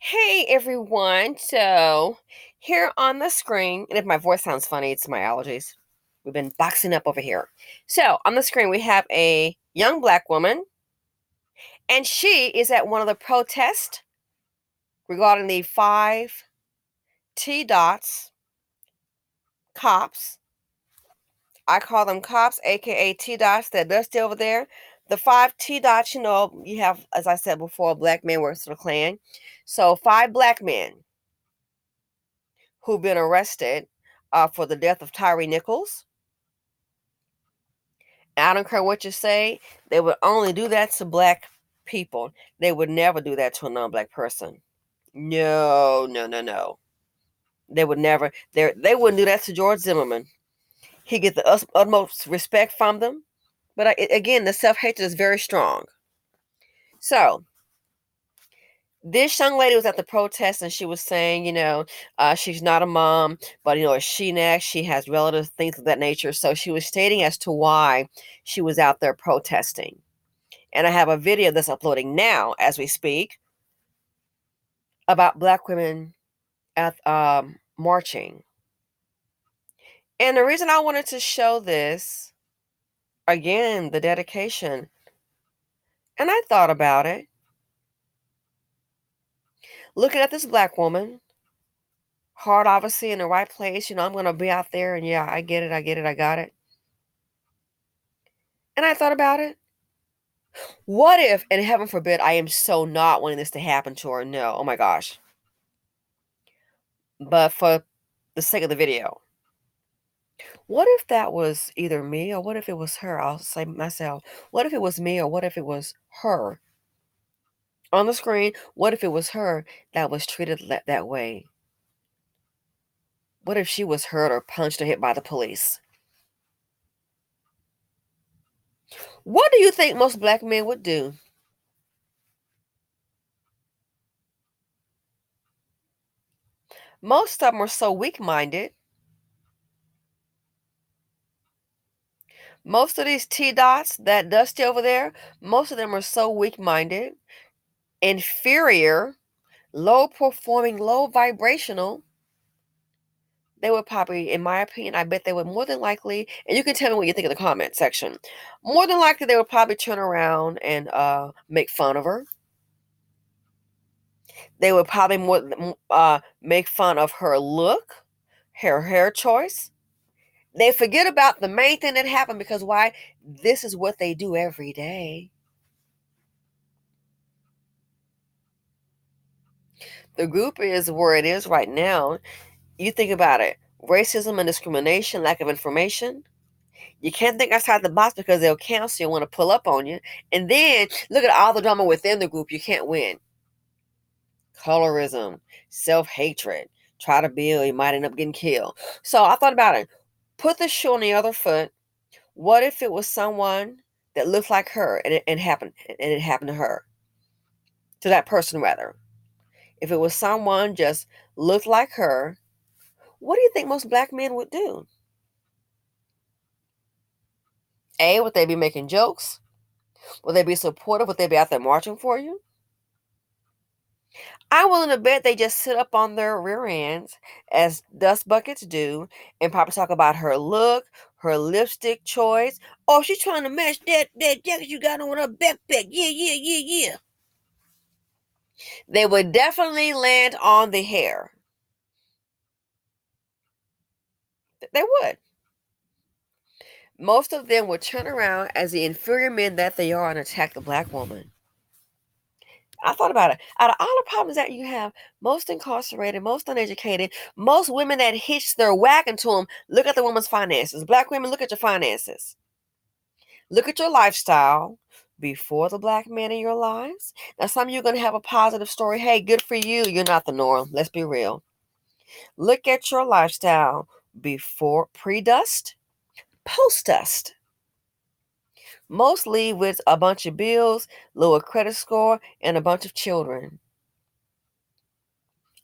Hey everyone. So here on the screen, and if my voice sounds funny, it's my allergies. We've been boxing up over here. So on the screen, we have a young black woman, and she is at one of the protests regarding the five T dots cops. I call them cops, aka T dots, that dusty over there. The five T dots, you have, as I said before, black men works for the Klan. So five black men who've been arrested for the death of Tyrie Nichols. And I don't care what you say, they would only do that to black people. They would never do that to a non-black person. No, no, no, no. They would never. They wouldn't do that to George Zimmerman. He get the utmost respect from them. But again, the self-hatred is very strong. So this young lady was at the protest and she was saying, she's not a mom, but, a she next, she has relatives, things of that nature. So she was stating as to why she was out there protesting. And I have a video that's uploading now as we speak about black women at marching. And the reason I wanted to show this, again, the dedication, and I thought about it, looking at this black woman, heart obviously in the right place. I'm going to be out there and yeah, I get it, I got it. And I thought about it. What if, and heaven forbid, I am so not wanting this to happen to her. No, oh my gosh. But for the sake of the video, what if that was either me or what if it was her? I'll say myself, what if it was me or what if it was her? On the screen, what if it was her that was treated that way? What if she was hurt or punched or hit by the police? What do you think most black men would do? Most of them are so weak-minded. Most of these T dots, that dusty over there, most of them are so weak-minded, inferior, low performing, low vibrational. They would probably, in my opinion, I bet they would more than likely, and you can tell me what you think in the comment section. More than likely, they would probably turn around and make fun of her. They would probably make fun of her look, her hair choice. They forget about the main thing that happened because why? This is what they do every day. The group is where it is right now. You think about it. Racism and discrimination, lack of information. You can't think outside the box because they'll cancel you and want to pull up on you. And then look at all the drama within the group. You can't win. Colorism, self-hatred, try to build, you might end up getting killed. So I thought about it. Put the shoe on the other foot. What if it was someone that looked like her and it happened to her? To that person rather. If it was someone just looked like her, what do you think most black men would do? A, would they be making jokes? Would they be supportive? Would they be out there marching for you? I'm willing to bet they just sit up on their rear ends, as dust buckets do, and probably talk about her look, her lipstick choice. Oh, she's trying to match that jacket you got on with her backpack. Yeah, yeah, yeah, yeah. They would definitely land on the hair. They would. Most of them would turn around as the inferior men that they are and attack the black woman. I thought about it. Out of all the problems that you have, most incarcerated, most uneducated, most women that hitch their wagon to them, look at the woman's finances. Black women, look at your finances. Look at your lifestyle before the black man in your lives. Now, some of you are going to have a positive story. Hey, good for you. You're not the norm. Let's be real. Look at your lifestyle before pre-dust, post-dust. Most leave with a bunch of bills, lower credit score, and a bunch of children.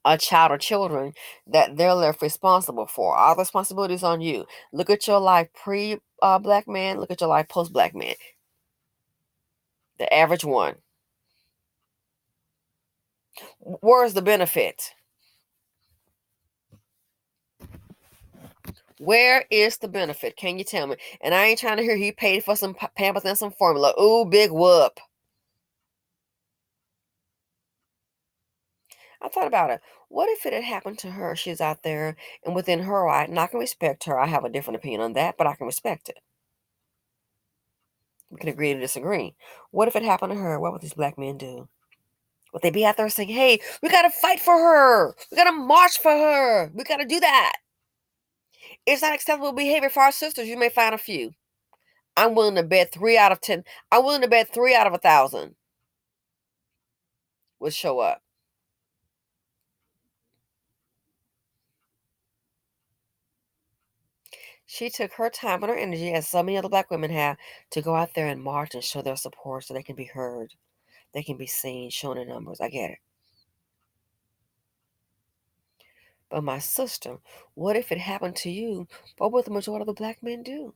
A child or children that they're left responsible for. All the responsibilities on you. Look at your life pre black man. Look at your life post black man. The average one. Where's the benefit? Where is the benefit? Can you tell me? And I ain't trying to hear he paid for some Pampers and some formula. Ooh, big whoop. I thought about it. What if it had happened to her? She's out there, and within her right, and I can respect her. I have a different opinion on that, but I can respect it. We can agree to disagree. What if it happened to her? What would these black men do? Would they be out there saying, hey, we got to fight for her. We got to march for her. We got to do that. It's not acceptable behavior for our sisters. You may find a few. I'm willing to bet 3 out of 10. I'm willing to bet 3 out of 1,000 would show up. She took her time and her energy, as so many other black women have, to go out there and march and show their support so they can be heard. They can be seen, shown in numbers. I get it. But my sister, what if it happened to you? What would the majority of the black men do?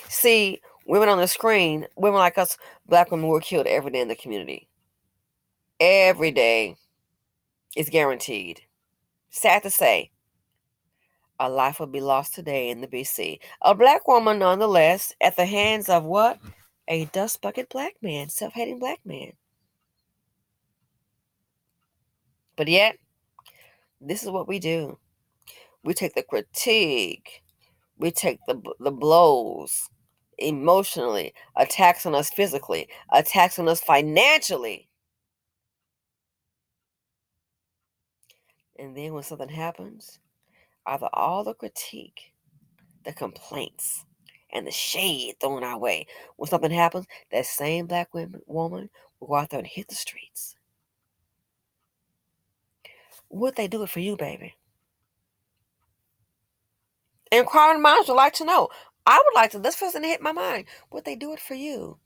See, women on the screen, women like us, black women, were killed every day in the community. Every day is guaranteed. Sad to say, a life would be lost today in the BC. A black woman, nonetheless, at the hands of what? A dust bucket black man, self-hating black man. But yet, this is what we do. We take the critique, we take the blows emotionally, attacks on us physically, attacks on us financially. And then when something happens, either all the critique, the complaints, and the shade thrown our way, when something happens, that same black woman will go out there and hit the streets. Would they do it for you, baby? Inquiring minds would like to know. I would like to. This person hit my mind. Would they do it for you?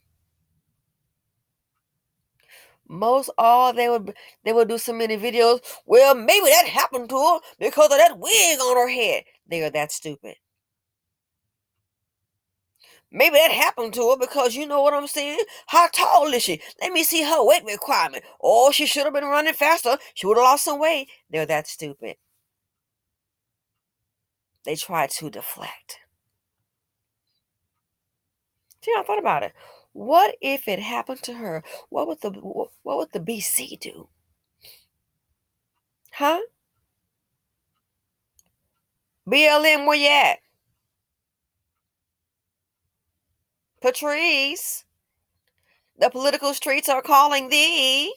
Most all they would do so many videos. Well, maybe that happened to her because of that wig on her head. They are that stupid. Maybe that happened to her because you know what I'm saying? How tall is she? Let me see her weight requirement. Oh, she should have been running faster. She would have lost some weight. They're that stupid. They try to deflect. See, I thought about it. What if it happened to her? What would the BC do? Huh? BLM, where you at? Patrice, the political streets are calling thee.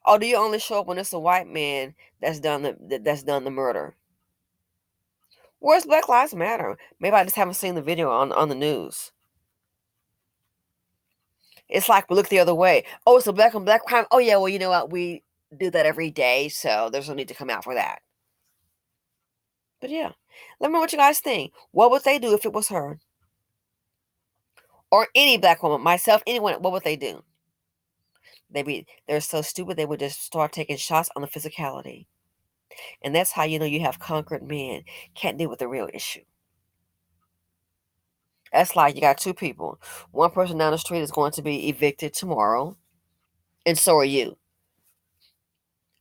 Or do you only show up when it's a white man that's done the murder? Where's Black Lives Matter? Maybe I just haven't seen the video on the news. It's like we look the other way. Oh, it's a black on black crime. Oh yeah, well you know what? We do that every day, so there's no need to come out for that. But yeah, let me know what you guys think. What would they do if it was her? Or any black woman, myself, anyone, what would they do? They're so stupid they would just start taking shots on the physicality. And that's how you know you have conquered men. Can't deal with the real issue. That's like you got two people. One person down the street is going to be evicted tomorrow, and so are you.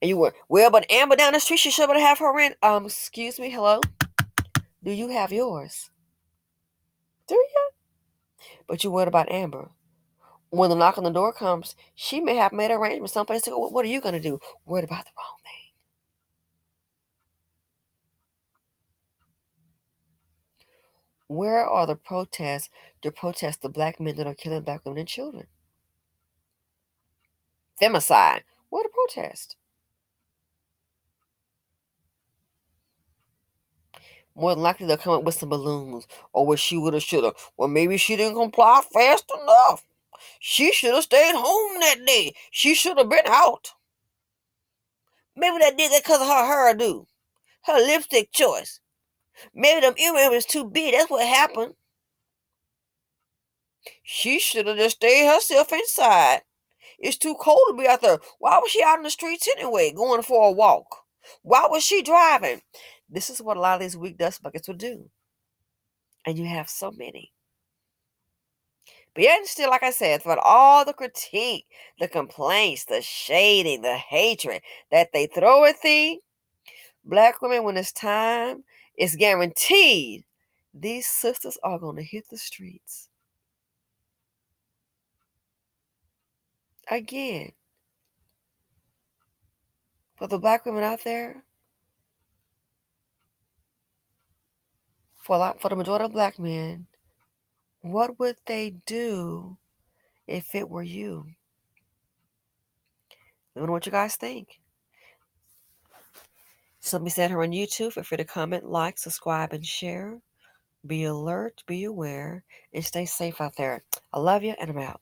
And you were, well, but Amber down the street, she should have her rent. Excuse me, hello? Do you have yours? Do you? But you're worried about Amber. When the knock on the door comes, she may have made arrangements someplace to go. What are you going to do? Worried about the wrong thing. Where are the protests to protest the black men that are killing black women and children? Femicide. Where the protest? More than likely they'll come up with some balloons. Or what she would have, should have. Well, maybe she didn't comply fast enough. She should have stayed home that day. She should have been out. Maybe they did that because of her hairdo, her lipstick choice. Maybe them earrings was too big. That's what happened. She should have just stayed herself inside. It's too cold to be out there. Why was she out in the streets anyway, going for a walk? Why was she driving? This is what a lot of these weak dust buckets would do. And you have so many. But yet, still, like I said, throughout all the critique, the complaints, the shading, the hatred that they throw at thee, black women, when it's time, it's guaranteed these sisters are going to hit the streets. Again, for the black women out there, for the majority of black men, what would they do if it were you? Let me know what you guys think. Somebody said here on YouTube. Feel free to comment, like, subscribe, and share. Be alert, be aware, and stay safe out there. I love you, and I'm out.